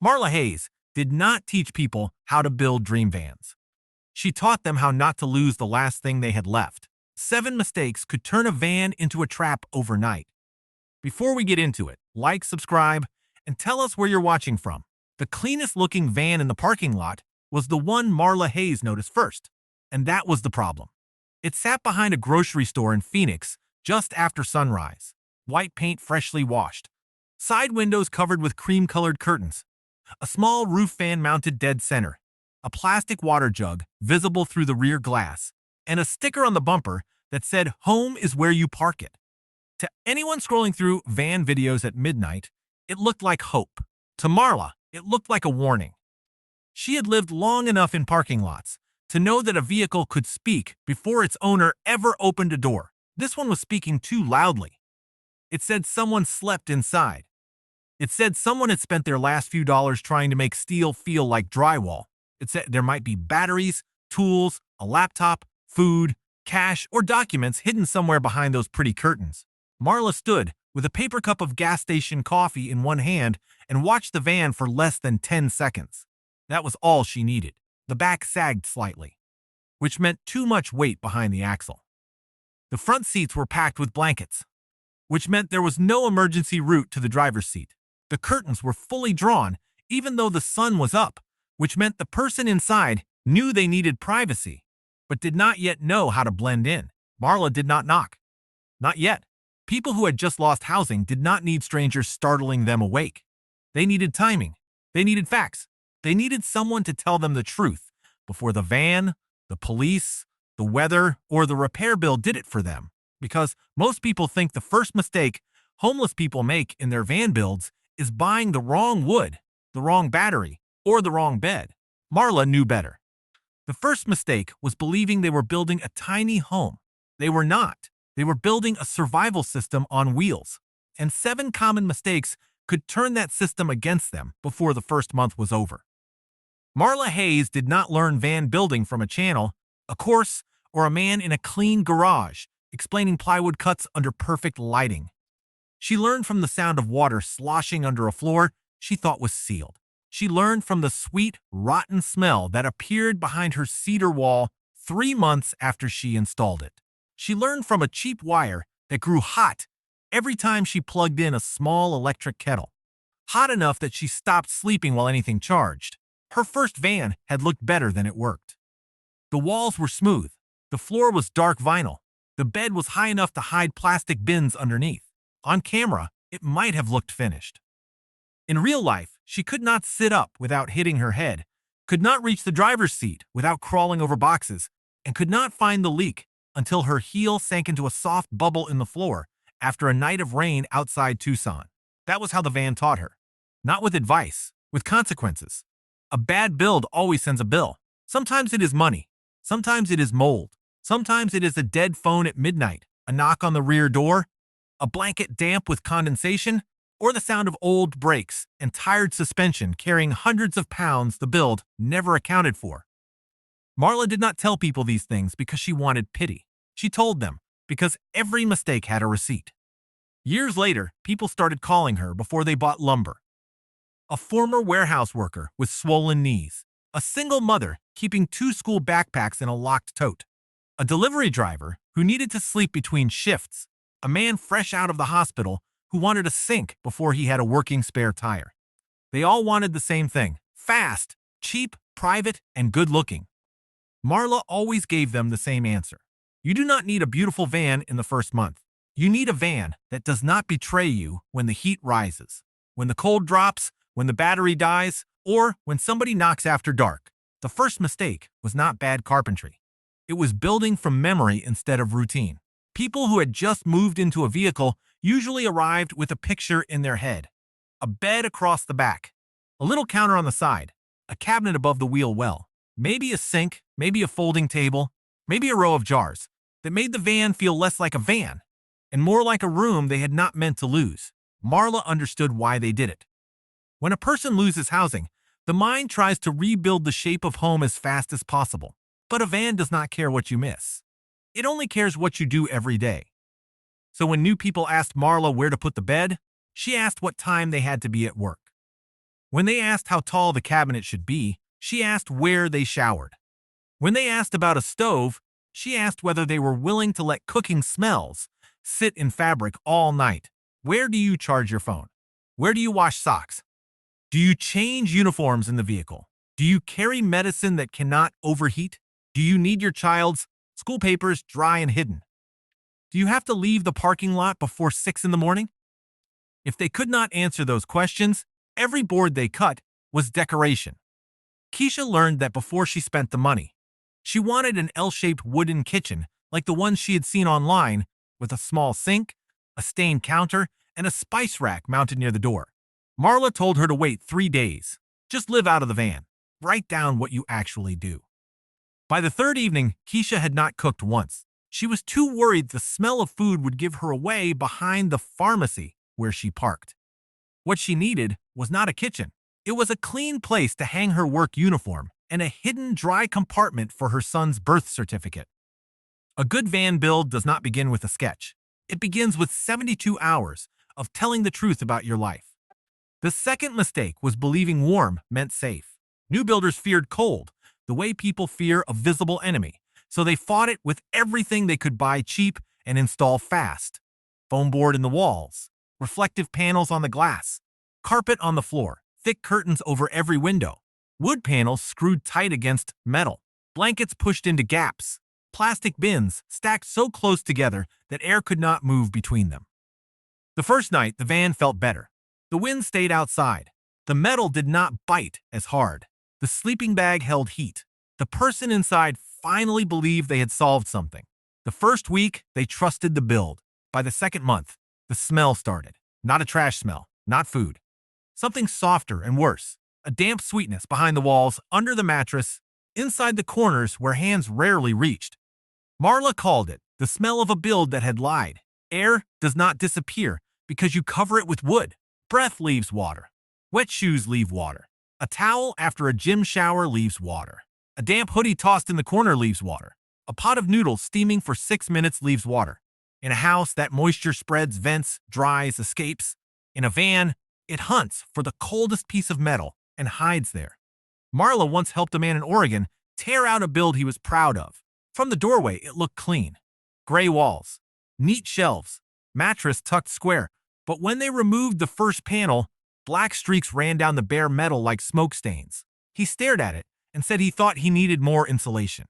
Marla Hayes did not teach people how to build dream vans. She taught them how not to lose the last thing they had left. 7 mistakes could turn a van into a trap overnight. Before we get into it, like, subscribe, and tell us where you're watching from. The cleanest looking van in the parking lot was the one Marla Hayes noticed first, and that was the problem. It sat behind a grocery store in Phoenix just after sunrise. White paint freshly washed, side windows covered with cream-colored curtains, a small roof fan mounted dead center, a plastic water jug visible through the rear glass, and a sticker on the bumper that said, "Home is where you park it." To anyone scrolling through van videos at midnight, it looked like hope. To Marla, it looked like a warning. She had lived long enough in parking lots to know that a vehicle could speak before its owner ever opened a door. This one was speaking too loudly. It said someone slept inside. It said someone had spent their last few dollars trying to make steel feel like drywall. It said there might be batteries, tools, a laptop, food, cash, or documents hidden somewhere behind those pretty curtains. Marla stood with a paper cup of gas station coffee in one hand and watched the van for less than 10 seconds. That was all she needed. The back sagged slightly, which meant too much weight behind the axle. The front seats were packed with blankets, which meant there was no emergency route to the driver's seat. The curtains were fully drawn, even though the sun was up, which meant the person inside knew they needed privacy, but did not yet know how to blend in. Marla did not knock. Not yet. People who had just lost housing did not need strangers startling them awake. They needed timing. They needed facts. They needed someone to tell them the truth before the van, the police, the weather, or the repair bill did it for them. Because most people think the first mistake homeless people make in their van builds is buying the wrong wood, the wrong battery, or the wrong bed. Marla knew better. The first mistake was believing they were building a tiny home. They were not. They were building a survival system on wheels. And 7 common mistakes could turn that system against them before the first month was over. Marla Hayes did not learn van building from a channel, a course, or a man in a clean garage explaining plywood cuts under perfect lighting. She learned from the sound of water sloshing under a floor she thought was sealed. She learned from the sweet, rotten smell that appeared behind her cedar wall 3 months after she installed it. She learned from a cheap wire that grew hot every time she plugged in a small electric kettle, hot enough that she stopped sleeping while anything charged. Her first van had looked better than it worked. The walls were smooth. The floor was dark vinyl. The bed was high enough to hide plastic bins underneath. On camera, it might have looked finished. In real life, she could not sit up without hitting her head, could not reach the driver's seat without crawling over boxes, and could not find the leak until her heel sank into a soft bubble in the floor after a night of rain outside Tucson. That was how the van taught her. Not with advice, with consequences. A bad build always sends a bill. Sometimes it is money. Sometimes it is mold. Sometimes it is a dead phone at midnight, a knock on the rear door, a blanket damp with condensation, or the sound of old brakes and tired suspension carrying hundreds of pounds the build never accounted for. Marla did not tell people these things because she wanted pity. She told them because every mistake had a receipt. Years later, people started calling her before they bought lumber. A former warehouse worker with swollen knees, a single mother keeping 2 school backpacks in a locked tote, a delivery driver who needed to sleep between shifts, a man fresh out of the hospital who wanted a sink before he had a working spare tire. They all wanted the same thing: fast, cheap, private, and good-looking. Marla always gave them the same answer. You do not need a beautiful van in the first month. You need a van that does not betray you when the heat rises, when the cold drops, when the battery dies, or when somebody knocks after dark. The first mistake was not bad carpentry. It was building from memory instead of routine. People who had just moved into a vehicle usually arrived with a picture in their head: a bed across the back, a little counter on the side, a cabinet above the wheel well, maybe a sink, maybe a folding table, maybe a row of jars that made the van feel less like a van and more like a room they had not meant to lose. Marla understood why they did it. When a person loses housing, the mind tries to rebuild the shape of home as fast as possible. But a van does not care what you miss. It only cares what you do every day. So when new people asked Marla where to put the bed, she asked what time they had to be at work. When they asked how tall the cabinet should be, she asked where they showered. When they asked about a stove, she asked whether they were willing to let cooking smells sit in fabric all night. Where do you charge your phone? Where do you wash socks? Do you change uniforms in the vehicle? Do you carry medicine that cannot overheat? Do you need your child's school papers dry and hidden? Do you have to leave the parking lot before 6 in the morning? If they could not answer those questions, every board they cut was decoration. Keisha learned that before she spent the money. She wanted an L-shaped wooden kitchen like the ones she had seen online, with a small sink, a stained counter, and a spice rack mounted near the door. Marla told her to wait 3 days. Just live out of the van. Write down what you actually do. By the third evening, Keisha had not cooked once. She was too worried the smell of food would give her away behind the pharmacy where she parked. What she needed was not a kitchen. It was a clean place to hang her work uniform and a hidden dry compartment for her son's birth certificate. A good van build does not begin with a sketch. It begins with 72 hours of telling the truth about your life. The second mistake was believing warm meant safe. New builders feared cold, the way people fear a visible enemy, so they fought it with everything they could buy cheap and install fast. Foam board in the walls, reflective panels on the glass, carpet on the floor, thick curtains over every window, wood panels screwed tight against metal, blankets pushed into gaps, plastic bins stacked so close together that air could not move between them. The first night, the van felt better. The wind stayed outside. The metal did not bite as hard. The sleeping bag held heat. The person inside finally believed they had solved something. The first week, they trusted the build. By the second month, the smell started. Not a trash smell, not food. Something softer and worse. A damp sweetness behind the walls, under the mattress, inside the corners where hands rarely reached. Marla called it the smell of a build that had lied. Air does not disappear because you cover it with wood. Breath leaves water. Wet shoes leave water. A towel after a gym shower leaves water. A damp hoodie tossed in the corner leaves water. A pot of noodles steaming for 6 minutes leaves water. In a house, that moisture spreads, vents, dries, escapes. In a van, it hunts for the coldest piece of metal and hides there. Marla once helped a man in Oregon tear out a build he was proud of. From the doorway, it looked clean. Gray walls, neat shelves, mattress tucked square. But when they removed the first panel, black streaks ran down the bare metal like smoke stains. He stared at it and said he thought he needed more insulation.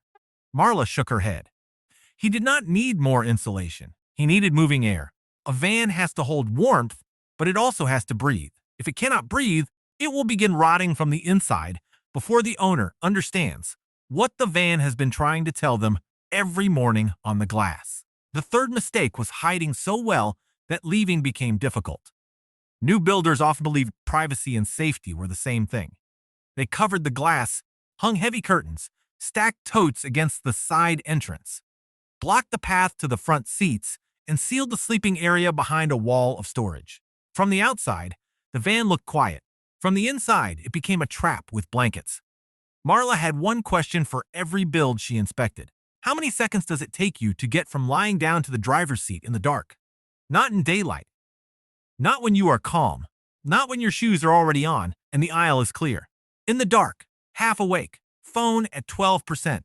Marla shook her head. He did not need more insulation. He needed moving air. A van has to hold warmth, but it also has to breathe. If it cannot breathe, it will begin rotting from the inside before the owner understands what the van has been trying to tell them every morning on the glass. The third mistake was hiding so well that leaving became difficult. New builders often believed privacy and safety were the same thing. They covered the glass, hung heavy curtains, stacked totes against the side entrance, blocked the path to the front seats, and sealed the sleeping area behind a wall of storage. From the outside, the van looked quiet. From the inside, it became a trap with blankets. Marla had one question for every build she inspected. How many seconds does it take you to get from lying down to the driver's seat in the dark? Not in daylight. Not when you are calm. Not when your shoes are already on and the aisle is clear. In the dark, half awake, phone at 12%,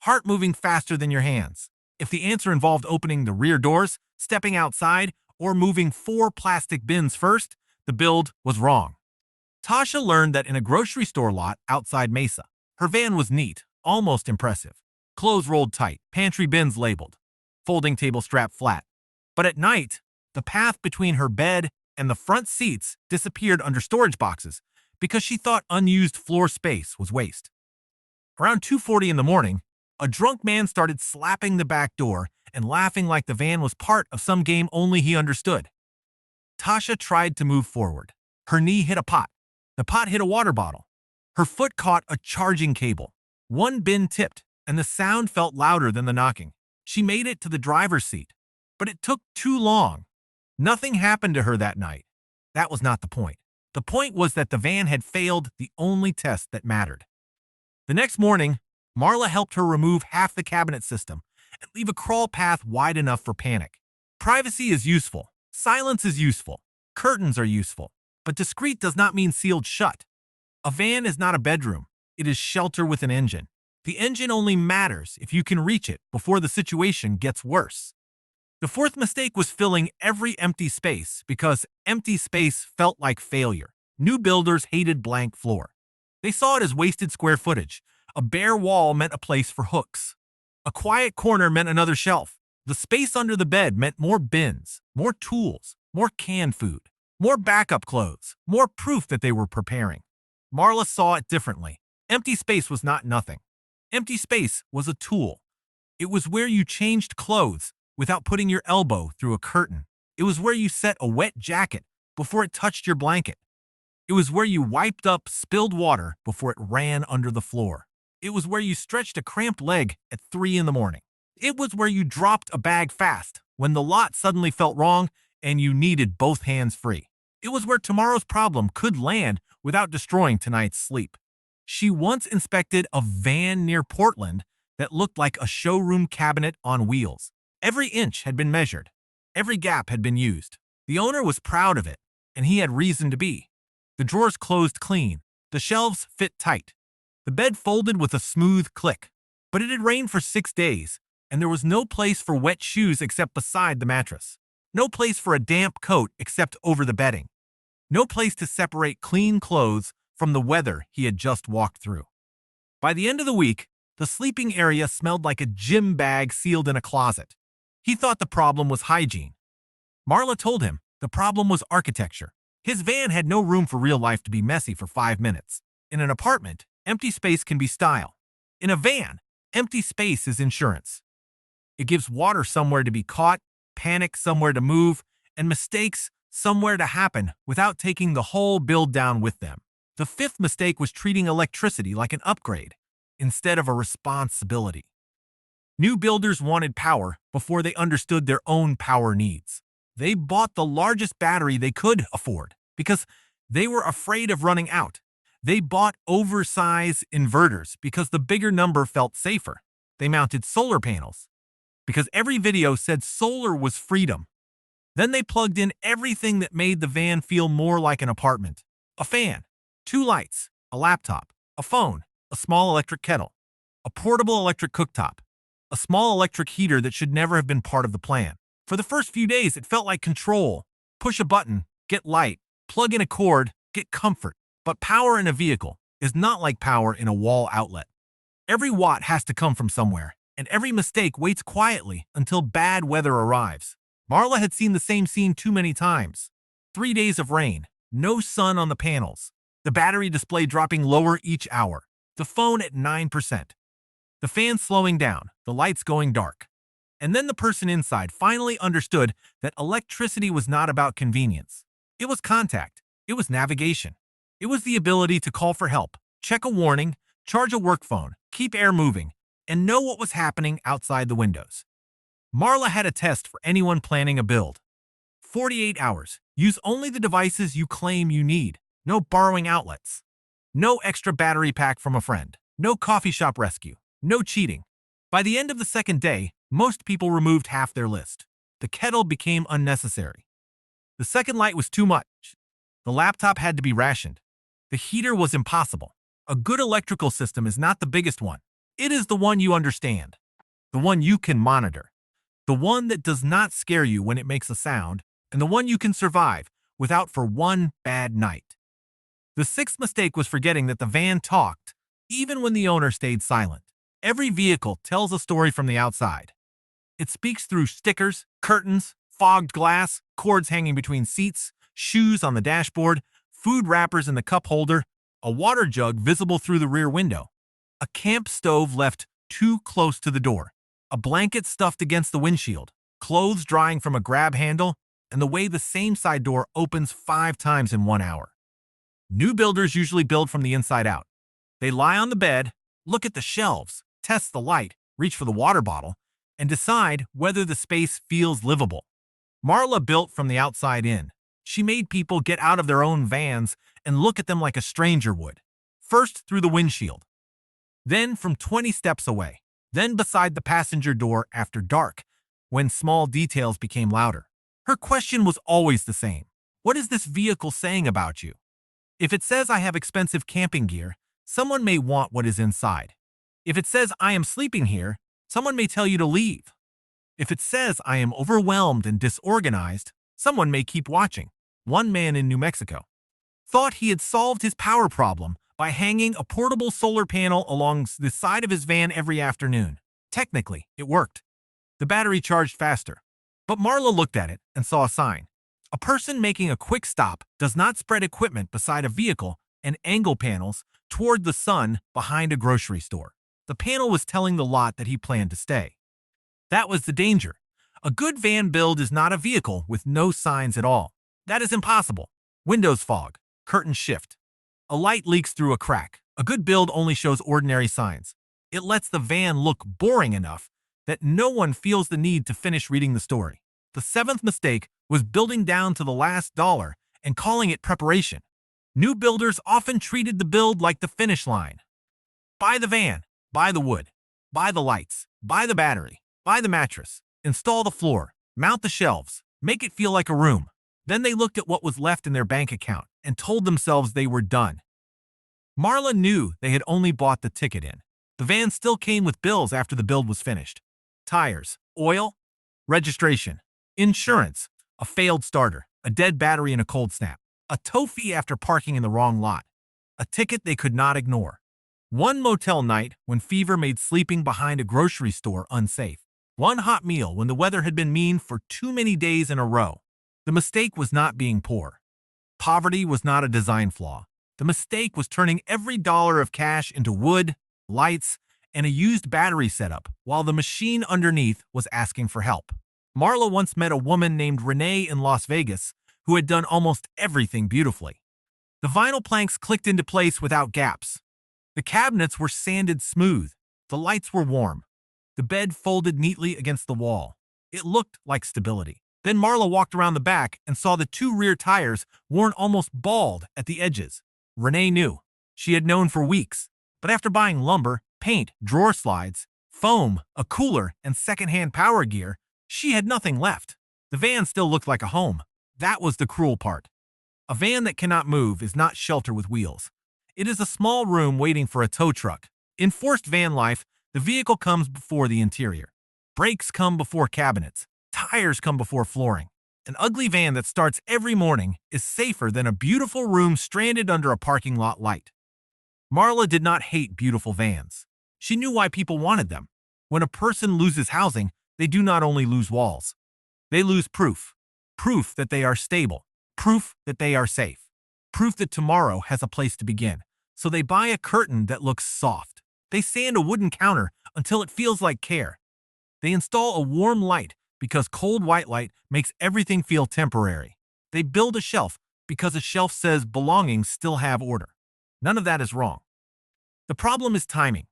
heart moving faster than your hands. If the answer involved opening the rear doors, stepping outside, or moving 4 plastic bins first, the build was wrong. Tasha learned that in a grocery store lot outside Mesa, her van was neat, almost impressive. Clothes rolled tight, pantry bins labeled, folding table strapped flat. But at night, the path between her bed and the front seats disappeared under storage boxes because she thought unused floor space was waste. Around 2:40 in the morning, a drunk man started slapping the back door and laughing like the van was part of some game only he understood. Tasha tried to move forward. Her knee hit a pot. The pot hit a water bottle. Her foot caught a charging cable. One bin tipped, and the sound felt louder than the knocking. She made it to the driver's seat, but it took too long. Nothing happened to her that night. That was not the point. The point was that the van had failed the only test that mattered. The next morning, Marla helped her remove half the cabinet system and leave a crawl path wide enough for panic. Privacy is useful. Silence is useful. Curtains are useful. But discreet does not mean sealed shut. A van is not a bedroom. It is shelter with an engine. The engine only matters if you can reach it before the situation gets worse. The fourth mistake was filling every empty space because empty space felt like failure. New builders hated blank floor. They saw it as wasted square footage. A bare wall meant a place for hooks. A quiet corner meant another shelf. The space under the bed meant more bins, more tools, more canned food, more backup clothes, more proof that they were preparing. Marla saw it differently. Empty space was not nothing. Empty space was a tool. It was where you changed clothes without putting your elbow through a curtain. It was where you set a wet jacket before it touched your blanket. It was where you wiped up spilled water before it ran under the floor. It was where you stretched a cramped leg at 3 in the morning. It was where you dropped a bag fast when the lot suddenly felt wrong and you needed both hands free. It was where tomorrow's problem could land without destroying tonight's sleep. She once inspected a van near Portland that looked like a showroom cabinet on wheels. Every inch had been measured. Every gap had been used. The owner was proud of it, and he had reason to be. The drawers closed clean. The shelves fit tight. The bed folded with a smooth click. But it had rained for 6 days, and there was no place for wet shoes except beside the mattress. No place for a damp coat except over the bedding. No place to separate clean clothes from the weather he had just walked through. By the end of the week, the sleeping area smelled like a gym bag sealed in a closet. He thought the problem was hygiene. Marla told him the problem was architecture. His van had no room for real life to be messy for 5 minutes. In an apartment, empty space can be style. In a van, empty space is insurance. It gives water somewhere to be caught, panic somewhere to move, and mistakes somewhere to happen without taking the whole build down with them. The fifth mistake was treating electricity like an upgrade instead of a responsibility. New builders wanted power before they understood their own power needs. They bought the largest battery they could afford because they were afraid of running out. They bought oversized inverters because the bigger number felt safer. They mounted solar panels because every video said solar was freedom. Then they plugged in everything that made the van feel more like an apartment. A fan, 2 lights, a laptop, a phone, a small electric kettle, a portable electric cooktop, a small electric heater that should never have been part of the plan. For the first few days, it felt like control. Push a button, get light, plug in a cord, get comfort. But power in a vehicle is not like power in a wall outlet. Every watt has to come from somewhere, and every mistake waits quietly until bad weather arrives. Marla had seen the same scene too many times. 3 days of rain, no sun on the panels, the battery display dropping lower each hour, the phone at 9%, the fan slowing down, the lights going dark. And then the person inside finally understood that electricity was not about convenience. It was contact. It was navigation. It was the ability to call for help, check a warning, charge a work phone, keep air moving, and know what was happening outside the windows. Marla had a test for anyone planning a build. 48 hours. Use only the devices you claim you need. No borrowing outlets. No extra battery pack from a friend. No coffee shop rescue. No cheating. By the end of the second day, most people removed half their list. The kettle became unnecessary. The second light was too much. The laptop had to be rationed. The heater was impossible. A good electrical system is not the biggest one. It is the one you understand. The one you can monitor. The one that does not scare you when it makes a sound, and the one you can survive without for one bad night. The sixth mistake was forgetting that the van talked, even when the owner stayed silent. Every vehicle tells a story from the outside. It speaks through stickers, curtains, fogged glass, cords hanging between seats, shoes on the dashboard, food wrappers in the cup holder, a water jug visible through the rear window, a camp stove left too close to the door, a blanket stuffed against the windshield, clothes drying from a grab handle, and the way the same side door opens 5 times in 1 hour. New builders usually build from the inside out. They lie on the bed, look at the shelves, test the light, reach for the water bottle, and decide whether the space feels livable. Marla built from the outside in. She made people get out of their own vans and look at them like a stranger would. First through the windshield, then from 20 steps away, then beside the passenger door after dark, when small details became louder. Her question was always the same. What is this vehicle saying about you? If it says I have expensive camping gear, someone may want what is inside. If it says I am sleeping here, someone may tell you to leave. If it says I am overwhelmed and disorganized, someone may keep watching. One man in New Mexico thought he had solved his power problem by hanging a portable solar panel along the side of his van every afternoon. Technically, it worked. The battery charged faster. But Marla looked at it and saw a sign. A person making a quick stop does not spread equipment beside a vehicle and angle panels toward the sun behind a grocery store. The panel was telling the lot that he planned to stay. That was the danger. A good van build is not a vehicle with no signs at all. That is impossible. Windows fog, curtains shift. A light leaks through a crack. A good build only shows ordinary signs. It lets the van look boring enough that no one feels the need to finish reading the story. The seventh mistake was building down to the last dollar and calling it preparation. New builders often treated the build like the finish line. Buy the van, buy the wood, buy the lights, buy the battery, buy the mattress, install the floor, mount the shelves, make it feel like a room. Then they looked at what was left in their bank account and told themselves they were done. Marla knew they had only bought the ticket in. The van still came with bills after the build was finished. Tires, oil, registration, insurance, a failed starter, a dead battery and a cold snap, a tow fee after parking in the wrong lot, a ticket they could not ignore. One motel night when fever made sleeping behind a grocery store unsafe. One hot meal when the weather had been mean for too many days in a row. The mistake was not being poor. Poverty was not a design flaw. The mistake was turning every dollar of cash into wood, lights, and a used battery setup while the machine underneath was asking for help. Marla once met a woman named Renee in Las Vegas who had done almost everything beautifully. The vinyl planks clicked into place without gaps. The cabinets were sanded smooth. The lights were warm. The bed folded neatly against the wall. It looked like stability. Then Marla walked around the back and saw the two rear tires worn almost bald at the edges. Renee knew. She had known for weeks. But after buying lumber, paint, drawer slides, foam, a cooler, and secondhand power gear, she had nothing left. The van still looked like a home. That was the cruel part. A van that cannot move is not shelter with wheels. It is a small room waiting for a tow truck. In forced van life, the vehicle comes before the interior. Brakes come before cabinets. Tires come before flooring. An ugly van that starts every morning is safer than a beautiful room stranded under a parking lot light. Marla did not hate beautiful vans. She knew why people wanted them. When a person loses housing, they do not only lose walls. They lose proof. Proof that they are stable. Proof that they are safe. Proof that tomorrow has a place to begin. So they buy a curtain that looks soft. They sand a wooden counter until it feels like care. They install a warm light because cold white light makes everything feel temporary. They build a shelf because a shelf says belongings still have order. None of that is wrong. The problem is timing.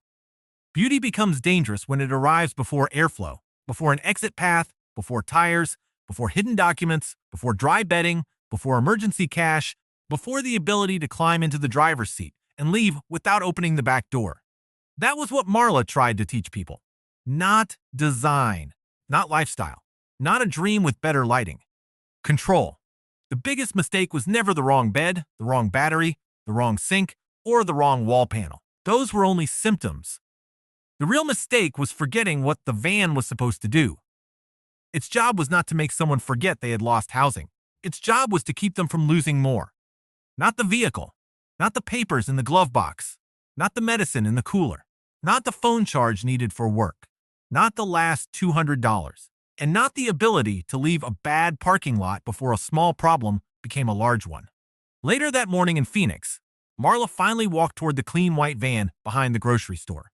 Beauty becomes dangerous when it arrives before airflow, before an exit path, before tires, before hidden documents, before dry bedding, before emergency cash, before the ability to climb into the driver's seat and leave without opening the back door. That was what Marla tried to teach people. Not design, not lifestyle, not a dream with better lighting. Control. The biggest mistake was never the wrong bed, the wrong battery, the wrong sink, or the wrong wall panel. Those were only symptoms. The real mistake was forgetting what the van was supposed to do. Its job was not to make someone forget they had lost housing. Its job was to keep them from losing more. Not the vehicle, not the papers in the glove box, not the medicine in the cooler, not the phone charge needed for work, not the last $200, and not the ability to leave a bad parking lot before a small problem became a large one. Later that morning in Phoenix, Marla finally walked toward the clean white van behind the grocery store.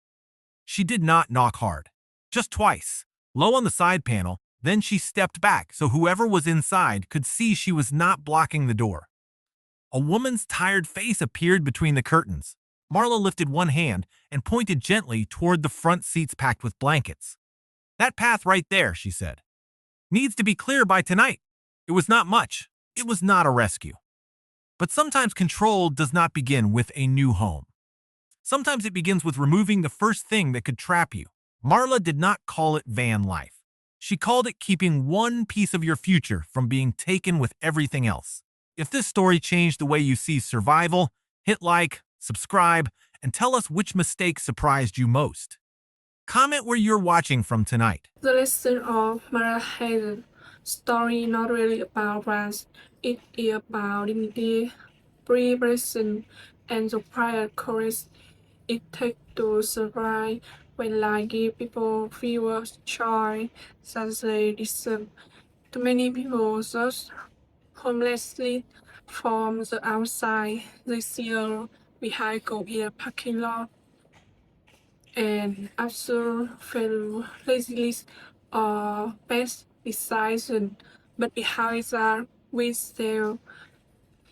She did not knock hard, just twice, low on the side panel. Then she stepped back so whoever was inside could see she was not blocking the door. A woman's tired face appeared between the curtains. Marla lifted one hand and pointed gently toward the front seats packed with blankets. "That path right there," she said, "needs to be clear by tonight." It was not much. It was not a rescue. But sometimes control does not begin with a new home. Sometimes it begins with removing the first thing that could trap you. Marla did not call it van life. She called it keeping one piece of your future from being taken with everything else. If this story changed the way you see survival, hit like, subscribe, and tell us which mistake surprised you most. Comment where you're watching from tonight. The lesson of Maraha's story not really about race, it is about dignity, preparation, and the prior courage it takes to survive when life gives people fewer choice than they deserve. Too many people just homelessly from the outside. They see a vehicle in a parking lot and after fell laziness or best decision, but behind that with there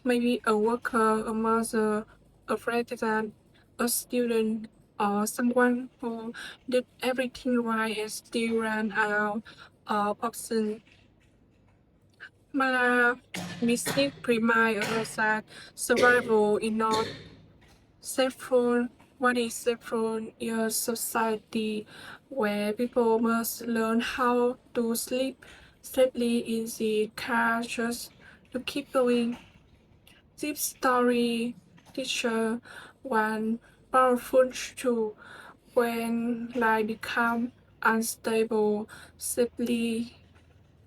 maybe a worker, a mother, a resident, a student, or someone who did everything right and still ran out of options. Mala Mystic remind us that survival is not safely. What is safely in a society where people must learn how to sleep safely in the car just to keep going. This story teaches one powerful truth: when life becomes unstable, safely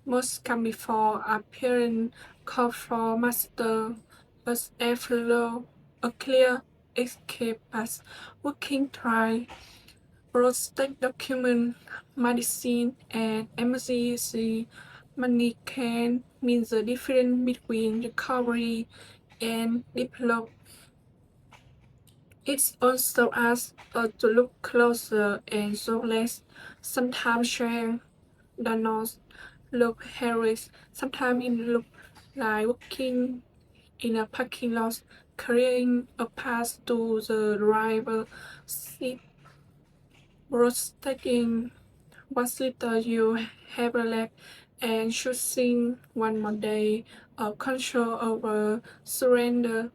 must come before appearing call for master, but after a clear escape path, working try, prostate document, medicine, and emergency money can mean the difference between recovery and develop. It also asks us to look closer and so less. Sometimes share the nose look Harris. Sometimes it look like walking in a parking lot, carrying a pass to the driver seat, rotating what little you have left, and choosing one more day of control over surrender.